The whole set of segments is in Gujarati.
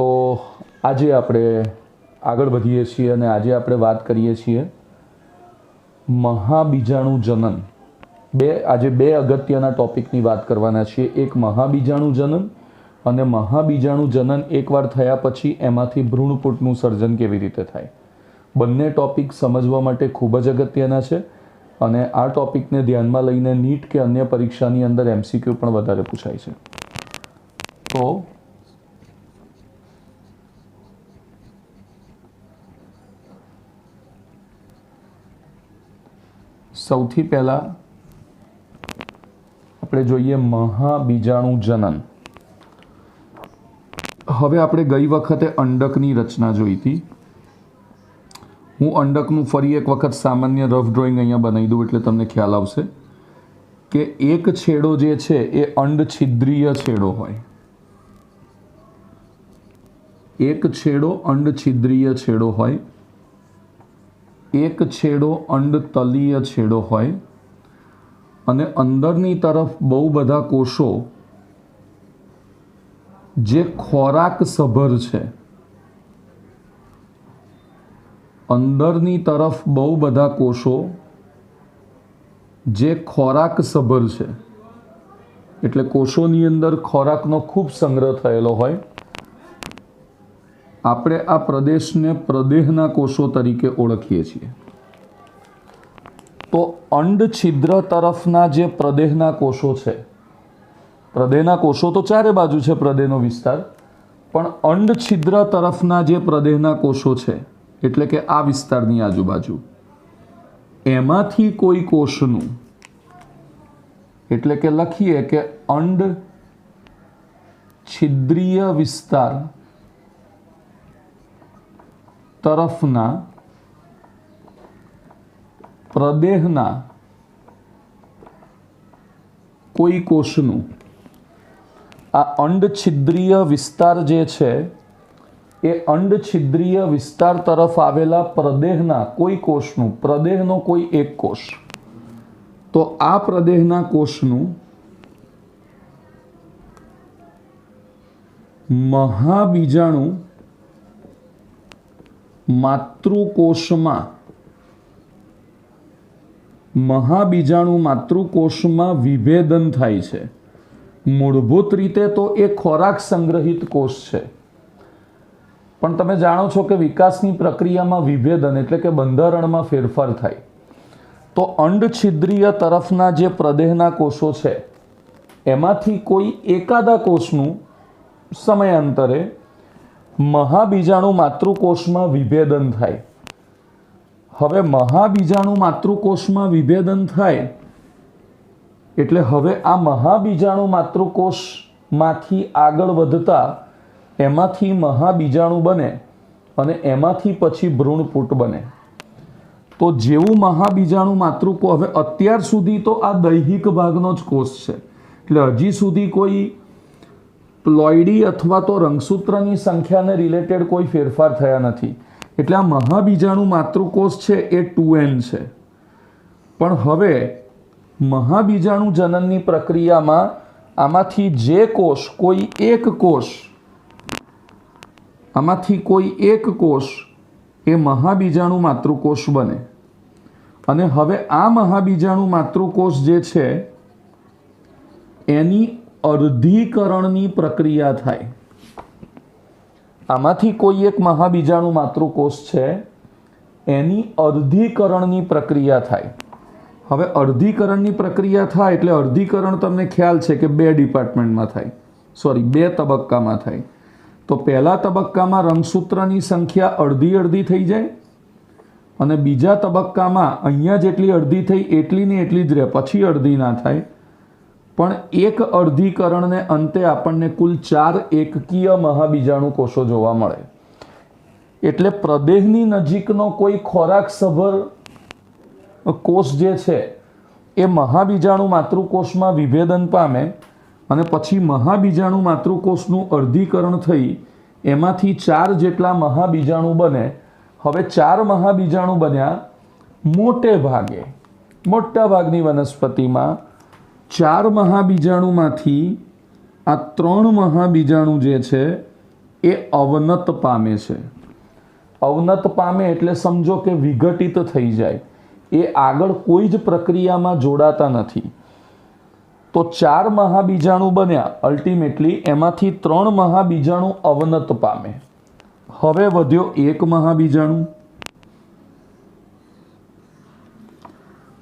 તો આજે આપણે આગળ વધીએ છીએ અને આજે આપણે વાત કરીએ છીએ મહાબીજાણુ જનન. આજે બે અગત્યના ટોપિકની વાત કરવાના છીએ. એક મહાબીજાણુ જનન અને મહાબીજાણુ જનન એકવાર થયા પછી એમાંથી ભ્રૂણપુટનું સર્જન કેવી રીતે થાય. બંને ટોપિક સમજવા માટે ખૂબ જ અગત્યના છે અને આ ટોપિકને ધ્યાનમાં લઈને નીટ કે અન્ય પરીક્ષાની અંદર MCQ પણ વધારે પૂછાય છે. તો સૌથી પહેલાં આપણે જોઈએ મહાબીજાણુ જનન. હવે આપણે ગઈ વખતે અંડકની રચના જોઈ હતી. હું અંડકનું ફરી એક વખત સામાન્ય રફ ડ્રોઈંગ અહીંયા બનાવી દઉં એટલે તમને ખ્યાલ આવશે કે એક છેડો જે છે એ અંડછિદ્રીય છેડો હોય. એક છેડો અંડછિદ્રીય છેડો હોય, એક છેડો અંડતલીય છેડો હોય અને અંદરની તરફ બહુ બધા કોષો જે ખોરાક સભર છે. અંદરની તરફ બહુ બધા કોષો જે ખોરાક સભર છે, એટલે કોષોની અંદર ખોરાકનો ખૂબ સંગ્રહ થયેલો હોય. આપણે આ પ્રદેશને પ્રદેહના કોષો તરીકે ઓળખીએ છીએ. તો અંડછિદ્ર તરફના જે પ્રદેહના કોષો છે, પ્રદેહના કોષો તો ચારે બાજુ છે પ્રદેહનો વિસ્તાર, પણ અંડછિદ્ર તરફના જે પ્રદેહના કોષો છે એટલે કે આ વિસ્તારની આજુબાજુ, એમાંથી કોઈ કોષનું, એટલે કે લખીએ કે અંડછિદ્રીય વિસ્તાર તરફના પ્રદેહના કોઈ કોષનું, આ અંડછિદ્રીય વિસ્તાર જે છે એ અંડછિદ્રીય વિસ્તાર તરફ આવેલા પ્રદેહના કોઈ કોષનું, પ્રદેહનો કોઈ એક કોષ, તો આ પ્રદેહના કોષનું મહાબીજાણુ માતૃકોષમાં વિભેદન થાય છે. મૂળભૂત રીતે તો એ ખોરાક સંગ્રહિત કોષ છે, પણ તમે જાણો છો કે વિકાસની પ્રક્રિયામાં વિભેદન એટલે કે બંધારણમાં ફેરફાર થાય. તો અંડછિદ્રીય તરફના જે પ્રદેહના કોષો છે એમાંથી કોઈ એકાદા કોષનું સમયાંતરે મહાબીજાણુ માતૃકોષમાં વિભેદન થાય. હવે મહાબીજાણુ માતૃકોષમાં વિભેદન થાય એટલે હવે આ મહાબીજાણુ માતૃકોષમાંથી આગળ વધતા એમાંથી મહાબીજાણુ બને અને એમાંથી પછી ભ્રૂણપુટ બને. તો જેવું મહાબીજાણુ માતૃકોષ, હવે અત્યાર સુધી તો આ દૈહિક ભાગનો જ કોષ છે, એટલે હજી સુધી કોઈ પ્લોઇડી અથવા તો રંગસૂત્રની સંખ્યાને રિલેટેડ કોઈ ફેરફાર થયા નથી. એટલે આ મહાબીજાણુ માતૃકોષ છે એ 2n છે. પણ હવે મહાબીજાણુ જનનની પ્રક્રિયામાં આમાંથી જે કોષ, કોઈ એક કોષ, આમાંથી કોઈ એક કોષ એ મહાબીજાણુ માતૃકોષ બને અને હવે આ મહાબીજાણુ માતૃકોષ જે છે એની અર્ધીકરણની પ્રક્રિયા થાય. આમાંથી કોઈ એક મહાબીજાણુ માતૃકોષ છે એની અર્ધીકરણની પ્રક્રિયા થાય. હવે અર્ધીકરણની પ્રક્રિયા થાય એટલે અર્ધીકરણ તમને ખ્યાલ છે કે બે ડિપાર્ટમેન્ટમાં થાય, બે તબક્કામાં થાય. તો પહેલા તબક્કામાં રંગસૂત્રની સંખ્યા અડધી અડધી થઈ જાય અને બીજા તબક્કામાં અહીંયા જેટલી અડધી થઈ એટલી ને એટલી જ રહે, પછી અડધી ના થાય. પણ એક અર્ધીકરણને અંતે આપણને કુલ 4 એકકીય મહાબીજાણુ કોષો જોવા મળે. એટલે પ્રદેહની નજીકનો કોઈ ખોરાક સભર કોષ જે છે એ મહાબીજાણુ માતૃકોષમાં વિભેદન પામે અને પછી મહાબીજાણુ માતૃકોષનું અર્ધીકરણ થઈ એમાંથી 4 જેટલા મહાબીજાણુ બને. હવે 4 મહાબીજાણુ બન્યા. મોટા ભાગની વનસ્પતિમાં 4 મહાબીજાણુમાંથી આ 3 મહાબીજાણુ જે છે એ અવનત પામે છે. અવનત પામે એટલે સમજો કે વિઘટિત થઈ જાય, એ આગળ કોઈ જ પ્રક્રિયામાં જોડાતા નથી. તો 4 મહાબીજાણુ બન્યા, અલ્ટિમેટલી એમાંથી 3 મહાબીજાણુ અવનત પામે. હવે વધ્યો 1 મહાબીજાણુ,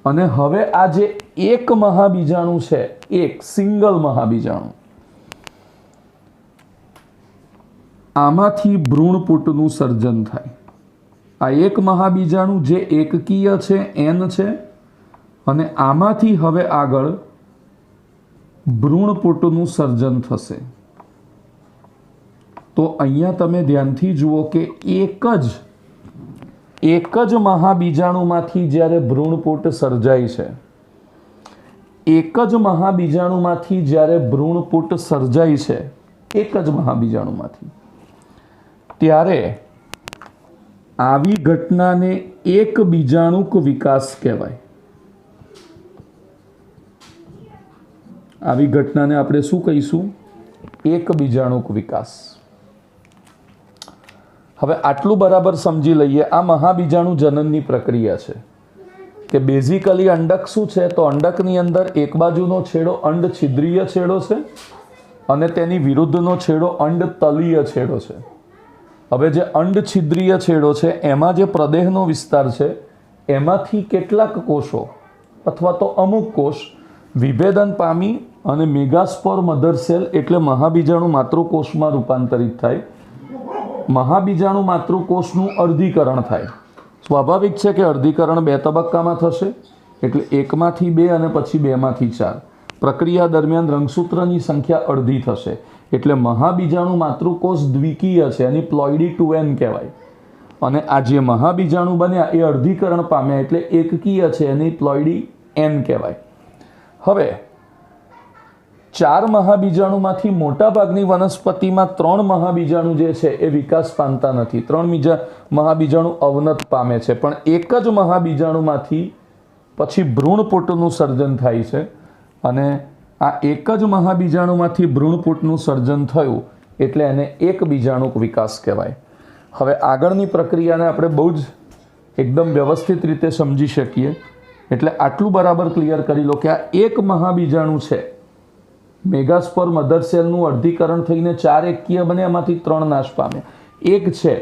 અને હવે આ જે 1 મહાબીજાણુ છે, એક સિંગલ મહાબીજાણુ, આમાંથી ભ્રૂણપુટનું સર્જન થાય. આ 1 મહાબીજાણુ જે એકકીય છે, એન છે, અને આમાંથી હવે આગળ ભ્રૂણપુટનું સર્જન થશે. તો અહીંયા તમે ધ્યાનથી જુઓ કે એક જ મહાબીજાણુમાંથી જ્યારે ભ્રૂણપુટ સર્જાય છે, એક જ મહાબીજાણુમાંથી જ્યારે ભ્રૂણપુટ સર્જાય છે, એક જ મહાબીજાણુમાંથી, ત્યારે આવી ઘટનાને એક બીજાણુક વિકાસ કહેવાય. આવી ઘટનાને આપણે શું કહીશું? એક બીજાણુક વિકાસ. હવે આટલું બરાબર સમજી લઈએ. આ મહાબીજાણુ જનનની પ્રક્રિયા છે કે બેઝિકલી અંડક શું છે? તો અંડકની અંદર એક બાજુનો છેડો અંડ છિદ્રીય છેડો છે અને તેની વિરુદ્ધનો છેડો અંડ તલીય છેડો છે. હવે જે અંડ છિદ્રીય છેડો છે એમાં જે પ્રદેહનો વિસ્તાર છે એમાંથી કેટલાક કોષો અથવા તો અમુક કોષ વિભેદન પામી અને મેગાસ્પોર મધર સેલ એટલે મહાબીજાણુ માતૃકોષમાં રૂપાંતરિત થાય. મહાબીજાણુ માતૃકોષનું અર્ધીકરણ થાય. સ્વાભાવિક છે કે અર્ધીકરણ 2 તબક્કામાં થશે, એટલે 1માંથી 2 અને પછી 2માંથી 4. પ્રક્રિયા દરમિયાન રંગસૂત્રની સંખ્યા અડધી થશે, એટલે મહાબીજાણુ માતૃકોષ દ્વિકીય છે, એની પ્લોઇડી 2n કહેવાય. અને આ જે મહાબીજાણુ બન્યા એ અર્ધીકરણ પામ્યા એટલે એકકીય છે, એની પ્લોઇડી n કહેવાય. હવે 4 મહાબીજાણુમાંથી મોટાભાગની વનસ્પતિમાં 3 મહાબીજાણુ જે છે એ વિકાસ પામતા નથી. 3 મહાબીજાણુ અવનત પામે છે, પણ એક જ મહાબીજાણુમાંથી પછી ભ્રૂણપુટનું સર્જન થાય છે. અને આ એક જ મહાબીજાણુમાંથી ભ્રૂણપુટનું સર્જન થયું એટલે એને એક બીજાણુક વિકાસ કહેવાય. હવે આગળની પ્રક્રિયાને આપણે બહુ જ એકદમ વ્યવસ્થિત રીતે સમજી શકીએ, એટલે આટલું બરાબર ક્લિયર કરી લો કે આ એક મહાબીજાણુ છે, મેગાસ્પોર મધર સેલનું અર્ધીકરણ થઈને 4 એકકીય બને, એમાંથી 3 નાશ પામે. એક છે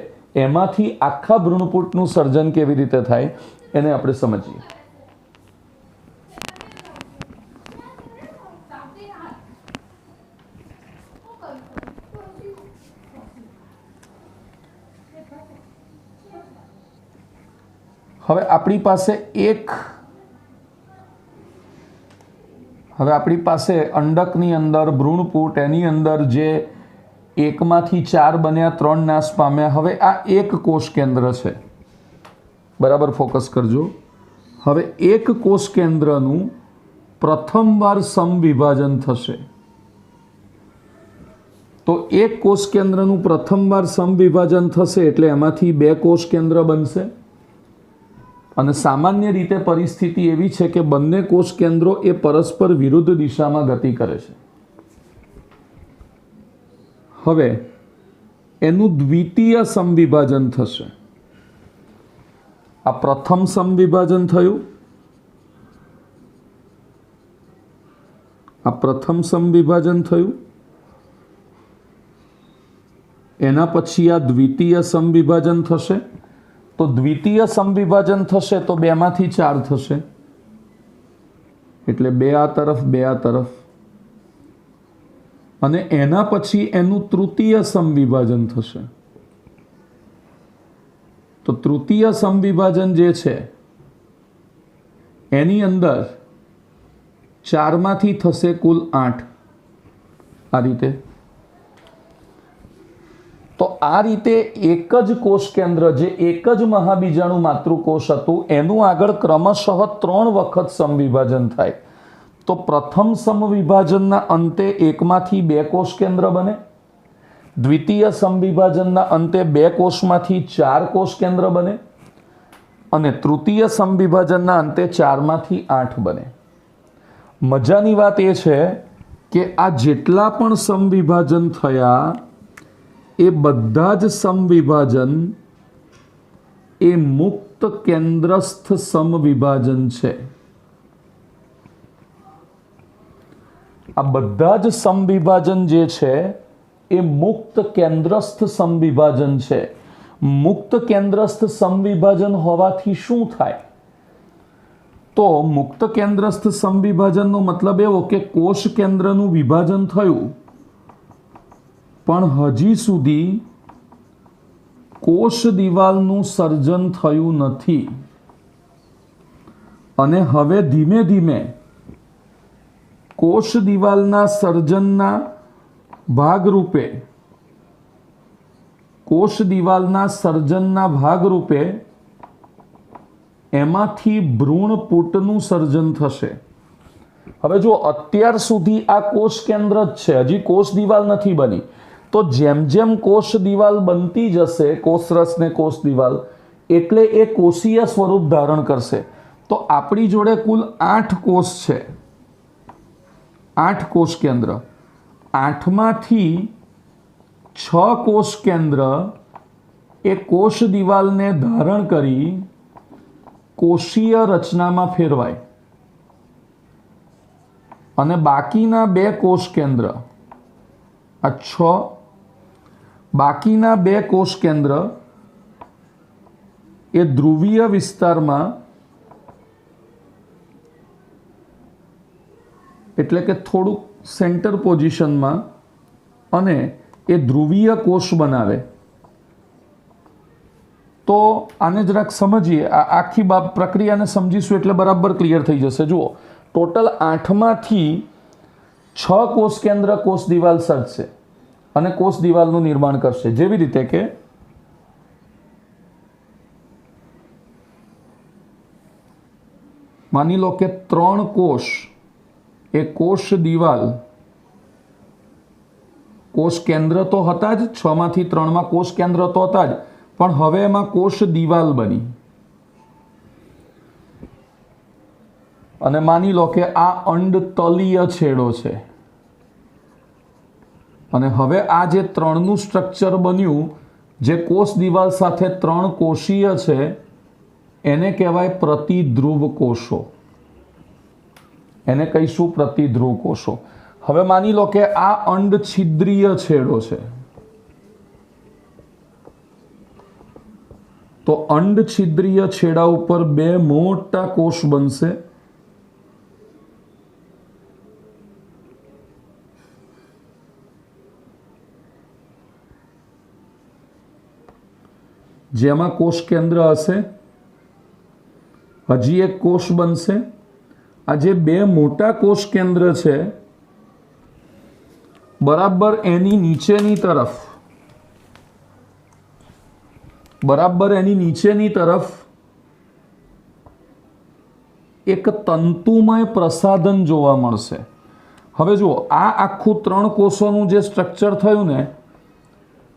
એમાંથી આખા ભ્રૂણપુટનું સર્જન કેવી રીતે થાય એને આપણે સમજીએ. હવે આપણી પાસે અંડકની અંદર ભ્રૂણપુટ, એની અંદર જે 1માંથી 4 બન્યા, 3 નાશ પામ્યા. હવે આ એક કોષ કેન્દ્ર છે, બરાબર ફોકસ કરજો. હવે એક કોષ કેન્દ્રનું પ્રથમવાર સમવિભાજન થશે. તો એક કોષ કેન્દ્રનું પ્રથમવાર સમવિભાજન થશે એટલે એમાંથી 2 કોષ કેન્દ્ર બનશે. અને સામાન્ય રીતે પરિસ્થિતિ એવી છે કે બંને કોષ કેન્દ્રો એ પરસ્પર વિરુદ્ધ દિશામાં ગતિ કરે છે. હવે એનું દ્વિતીય સમવિભાજન થશે. આ પ્રથમ સમવિભાજન થયું, આ પ્રથમ સમવિભાજન થયું, એના પછી આ દ્વિતીય સમવિભાજન થશે. તો દ્વિતીય સમવિભાજન થશે તો 2માંથી 4 થશે, એટલે 2 આ તરફ, 2 આ તરફ. અને એના પછી એનું તૃતીય સમવિભાજન થશે. તો તૃતીય સમવિભાજન જે છે એની અંદર 4માંથી થશે કુલ 8. આ રીતે. તો આ રીતે એક જ કોષ કેન્દ્ર, જે એક જ મહાબીજાણુ માતૃકોષ હતું, એનું આગળ ક્રમશઃ 3 વખત સમવિભાજન થાય. તો પ્રથમ સમવિભાજનના અંતે 1માંથી 2 કોષ કેન્દ્ર બને, દ્વિતીય સમવિભાજનના અંતે 2 કોષમાંથી 4 કોષ કેન્દ્ર બને, અને તૃતીય સમવિભાજનના અંતે 4માંથી 8 બને. મજાની વાત એ છે કે આ જેટલા પણ સમવિભાજન થયા એ બધા જ સમવિભાજન એ મુક્ત કેન્દ્રસ્થ સમવિભાજન છે. આ બધા જ સમવિભાજન જે છે એ મુક્ત કેન્દ્રસ્થ સમવિભાજન છે. મુક્ત કેન્દ્રસ્થ સમવિભાજન હોવાથી શું થાય? તો મુક્ત કેન્દ્રસ્થ સમવિભાજનનો મતલબ એવો કે કોષ કેન્દ્રનું વિભાજન થયું પણ હજી સુધી કોષ દિવાલનું સર્જન થયું નથી અને હવે ધીમે ધીમે કોષ દિવાલના સર્જનના ભાગરૂપે એમાંથી ભ્રૂણપુટનું સર્જન થશે. હવે જો અત્યાર સુધી આ કોષ કેન્દ્ર જ છે, હજી કોષ દિવાલ નથી બની, તો જેમ જેમ કોષ દિવાલ બનતી જશે, કોષરસ ને કોષ દિવાલ, એટલે એ કોષીય સ્વરૂપ ધારણ કરશે. તો આપણી જોડે કુલ 8 કોષ છે, 8 કોષ કેન્દ્ર. 8માંથી 6 કોષ કેન્દ્ર એ કોષ દિવાલને ધારણ કરી કોષીય રચનામાં ફેરવાય અને બાકીના 2 કોષ કેન્દ્ર, આ 6, બાકીના 2 કોષ કેન્દ્ર એ ધ્રુવીય વિસ્તારમાં, એટલે કે થોડુંક સેન્ટર પોઝિશનમાં, અને એ ધ્રુવીય કોષ બનાવે. તો આને જરાક સમજીએ, આ આખી પ્રક્રિયાને સમજીશું એટલે બરાબર ક્લિયર થઈ જશે. જુઓ, ટોટલ 8માંથી 6 કોષ કેન્દ્ર કોષ દિવાલ સર્જશે અને કોષ દિવાલનું નિર્માણ કરશે. જેવી રીતે કે માની લો કે 3 કોષ એ કોષ દિવાલ, કોષ કેન્દ્ર તો હતા જ, 6માંથી 3માં કોષ કેન્દ્ર તો હતા જ, પણ હવે એમાં કોષ દિવાલ બની. અને માની લો કે આ અંડતલીય છેડો છે અને હવે આ જે 3નું સ્ટ્રક્ચર બન્યું, જે કોષ દિવાલ સાથે 3 કોષીય છે, એને કહેવાય પ્રતિધ્રુવ કોષો. એને કહીશું પ્રતિધ્રુવ કોષો. હવે માની લો કે આ અંડછિદ્રીય છેડો છે, તો અંડછિદ્રીય છેડા ઉપર 2 મોટા કોષ બનશે. જેમાં કોષ કેન્દ્ર હશે, હજી એક કોષ બનશે. આ જે 2 મોટા કોષ કેન્દ્ર છે, બરાબર એની નીચેની તરફ એક તંતુમય પ્રસાધન જોવા મળશે. હવે જુઓ, આ આખું 3 કોષોનું જે સ્ટ્રક્ચર થયું ને,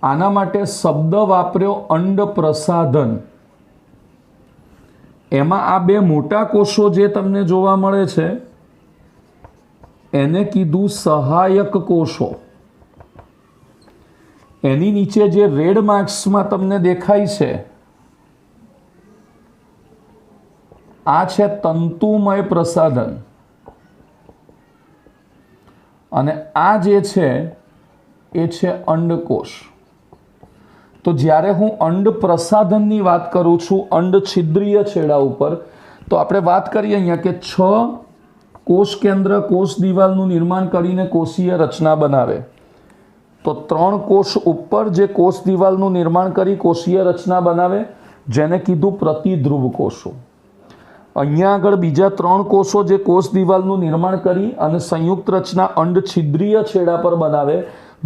આના માટે શબ્દ વાપર્યો અંડ પ્રસાધન. એમાં આ 2 મોટા કોષો જે તમને જોવા મળે છે એને કીધું સહાયક કોષો. એની નીચે જે રેડ માર્ક્સમાં તમને દેખાય છે, આ છે તંતુમય પ્રસાધન અને આ જે છે એ છે અંડકોષ. તો જ્યારે હું અંડ પ્રસાધનની વાત કરું છું અંડછિદ્રીય છેડા ઉપર, તો આપણે વાત કરીએ અહીંયા કે 6 કોષ કેન્દ્ર કોષ દિવાલનું નિર્માણ કરીને કોષીય રચના બનાવે. તો 3 કોષ ઉપર જે કોષ દિવાલનું નિર્માણ કરી કોષીય રચના બનાવે, જેને કીધું પ્રતિધ્રુવ કોષો. અહીંયા આગળ બીજા 3 કોષો જે કોષ દિવાલનું નિર્માણ કરી અને સંયુક્ત રચના અંડછિદ્રીય છેડા પર બનાવે,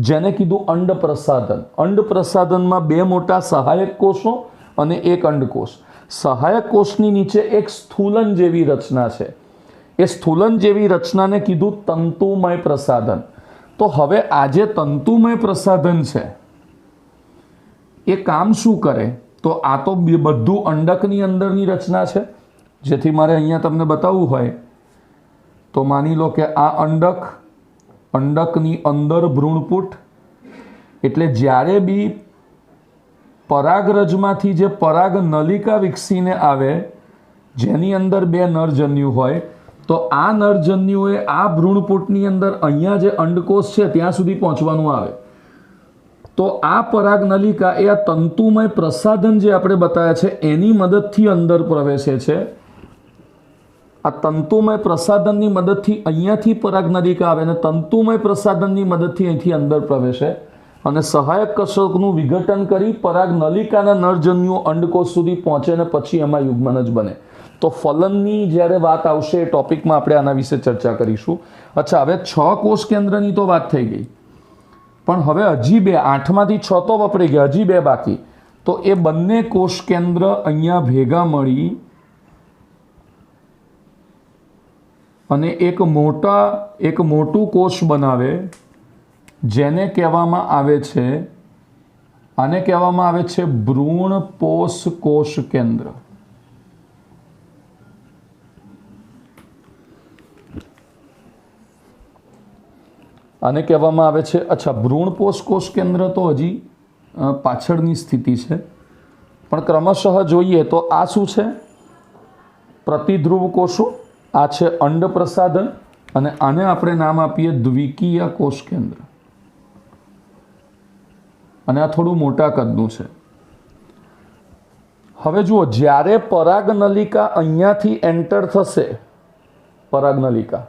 જેને કીધું અંડ પ્રસાધન. અંડ પ્રસાધનમાં 2 મોટા સહાયક કોષો અને એક અંડકોષ. સહાયક કોષની નીચે એક સ્થૂલન જેવી રચના છે, એ સ્થૂલન જેવી રચનાને કીધું તંતુમય પ્રસાધન. તો હવે આ જે તંતુમય પ્રસાધન છે એ કામ શું કરે? તો આ તો બધું અંડકની અંદરની રચના છે. જેથી મારે અહીંયા તમને બતાવવું હોય તો માની લો કે આ અંડક, અંડકની અંદર ભ્રૂણપુટ, એટલે જ્યારે બી પરાગરજમાંથી જે પરાગ નલિકા વિકસીને આવે, જેની અંદર 2 નરજન્યુ હોય, તો આ નરજન્યુએ આ ભ્રૂણપૂટની અંદર અહીંયા જે અંડકોષ છે ત્યાં સુધી પહોંચવાનું આવે. તો આ પરાગ નલિકા એ આ તંતુમય પ્રસાધન જે આપણે બતાવ્યા છે એની મદદથી અંદર પ્રવેશે છે. આ તંતુમય પ્રસાધનની મદદથી અહીંયાથી પરાગ નલિકા આવે અને તંતુમય પ્રસાધનની મદદથી અહીંથી અંદર પ્રવેશે અને સહાયક કશકનું વિઘટન કરી પરાગ નલિકાના નરજન્યુઓ અંડકોષ સુધી પહોંચે અને પછી એમાં યુગ્મન જ બને. તો ફલનની જ્યારે વાત આવશે એ ટોપિકમાં આપણે આના વિશે ચર્ચા કરીશું. અચ્છા, હવે 6 કોષ કેન્દ્રની તો વાત થઈ ગઈ, પણ હવે હજી 2, 8માંથી 6 તો વપરાઈ ગયા, હજી 2 બાકી. તો એ બંને કોષ કેન્દ્ર અહીંયા ભેગા મળી અને એક મોટું કોષ બનાવે, જેને કહેવામાં આવે છે, આને કહેવામાં આવે છે ભ્રૂણપોષ કોષ કેન્દ્ર. આને કહેવામાં આવે છે, અચ્છા, ભ્રૂણપોષ કોષ કેન્દ્ર તો હજી પાછળની સ્થિતિ છે, પણ ક્રમશઃ જોઈએ તો આ શું છે? પ્રતિધ્રુવ કોષો. આ છે અંડ પ્રસાધન અને આને આપણે નામ આપીએ દ્વિકીય કોષ કેન્દ્ર. અને આ થોડું મોટા કદનું છે. હવે જુઓ, જ્યારે પરાગનલિકા અહીંયાથી એન્ટર થશે, પરાગનલિકા,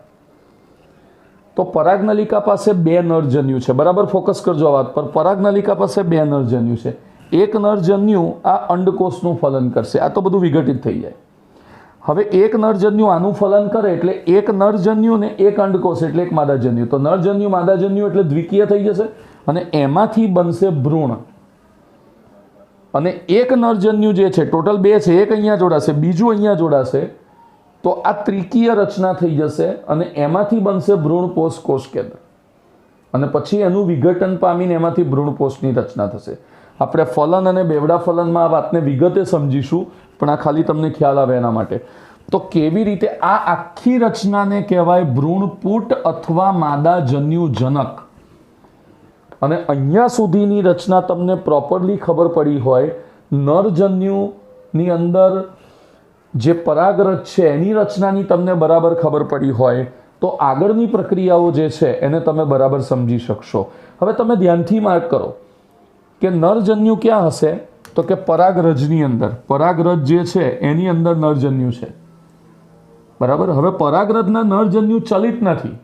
તો પરાગનલિકા પાસે 2 નરજન્યુ છે. બરાબર, ફોકસ કરજો આ વાત પર. પરાગનલિકા પાસે 2 નરજન્યુ છે. એક નરજન્યુ આ અંડકોષનું ફલન કરશે. આ તો બધું વિઘટિત થઈ જાય. હવે એક નરજન્યુ આનું ફલન કરે એટલે એક નરજન્યુ ને એક અંડકોષ એટલે એક માદાજન્યુ. તો નરજન્યુ માદાજન્યુ એટલે દ્વિકીય થઈ જશે અને એમાંથી બનશે ભ્રૂણ. અને એક નરજન્યુ જે છે, ટોટલ 2 છે, એક અહીંયા જોડાશે, બીજું અહીંયા જોડાશે, તો આ ત્રિકીય રચના થઈ જશે અને એમાંથી બનશે ભ્રૂણપોષ કોષ કેન્દ્ર. અને પછી એનું વિઘટન પામીને એમાંથી ભ્રૂણપોષની રચના થશે. આપણે ફલન અને બેવડા ફલનમાં આ વાતને વિગતે સમજીશું, પણ આ ખાલી તમને ખ્યાલ આવે એના માટે. તો કેવી રીતે આ આખી રચનાને કહેવાય ભ્રૂણપૂટ અથવા માદાજન્યુ જનક. અને અહીંયા સુધીની રચના તમને પ્રોપરલી ખબર પડી હોય, નરજન્યુની અંદર જે પરાગરજ છે એની રચનાની તમને બરાબર ખબર પડી હોય, તો આગળની પ્રક્રિયાઓ જે છે એને તમે બરાબર સમજી શકશો. હવે તમે ધ્યાનથી માર્ક કરો કે નરજન્યુ ક્યાં હશે? તો કે પરાગરજની અંદર. પરાગરજ જે છે એની અંદર નરજન્યુ છે. બરાબર. હવે પરાગરજના નરજન્યુ ચલિત નથી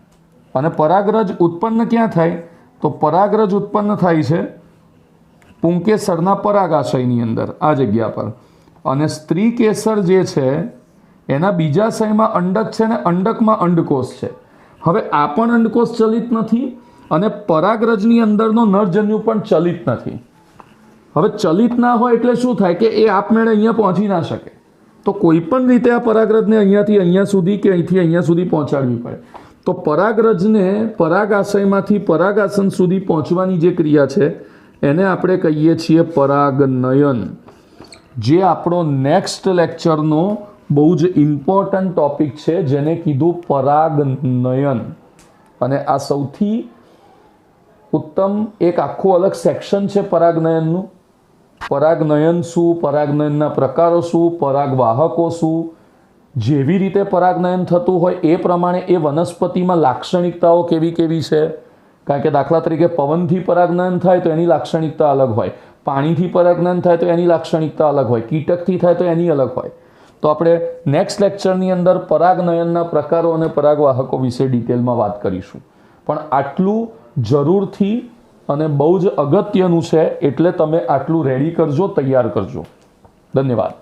અને પરાગરજ ઉત્પન્ન ક્યાં થાય? તો પરાગરજ ઉત્પન્ન થાય છે પુંકેસરના પરાગાશયની અંદર, આ જગ્યા પર. અને સ્ત્રી કેસર જે છે એના બીજા શયમાં અંડક છે ને અંડકમાં અંડકોષ છે. હવે આ પણ અંડકોષ ચલિત નથી અને પરાગરજની અંદરનો નરજન્યુ પણ ચલિત નથી. હવે ચલિત ના હોય એટલે શું થાય કે એ આપમેળે અહીંયા પહોંચી ના શકે. તો કોઈ પણ રીતે આ પરાગરજને અહીંયાથી અહીંયા સુધી કે અહીંથી અહીંયા સુધી પહોંચાડવી પડે. તો પરાગરજને પરાગાશયમાંથી પરાગાસન સુધી પહોંચવાની જે ક્રિયા છે એને આપણે કહીએ છીએ પરાગનયન, જે આપણો નેક્સ્ટ લેક્ચરનો બહુ જ ઇમ્પોર્ટન્ટ ટોપિક છે, જેને કીધું પરાગનયન. અને આ સૌથી ઉત્તમ એક આખું અલગ સેક્શન છે પરાગનયનનું. પરાગનયન શું, પરાગનયનના પ્રકારો શું, પરાગવાહકો શું, જેવી રીતે પરાગનયન થતું હોય એ પ્રમાણે એ વનસ્પતિમાં લાક્ષણિકતાઓ કેવી કેવી છે. કારણ કે દાખલા તરીકે પવનથી પરાગનયન થાય તો એની લાક્ષણિકતા અલગ હોય, પાણીથી પરાગનયન થાય તો એની લાક્ષણિકતા અલગ હોય, કીટકથી થાય તો એની અલગ હોય. તો આપણે નેક્સ્ટ લેક્ચરની અંદર પરાગનયનના પ્રકારો અને પરાગવાહકો વિશે ડિટેલમાં વાત કરીશું. પણ આટલું જરૂરથી અને બહુ જ અગત્યનું છે, એટલે તમે આટલું રેડી કરજો, તૈયાર કરજો. ધન્યવાદ.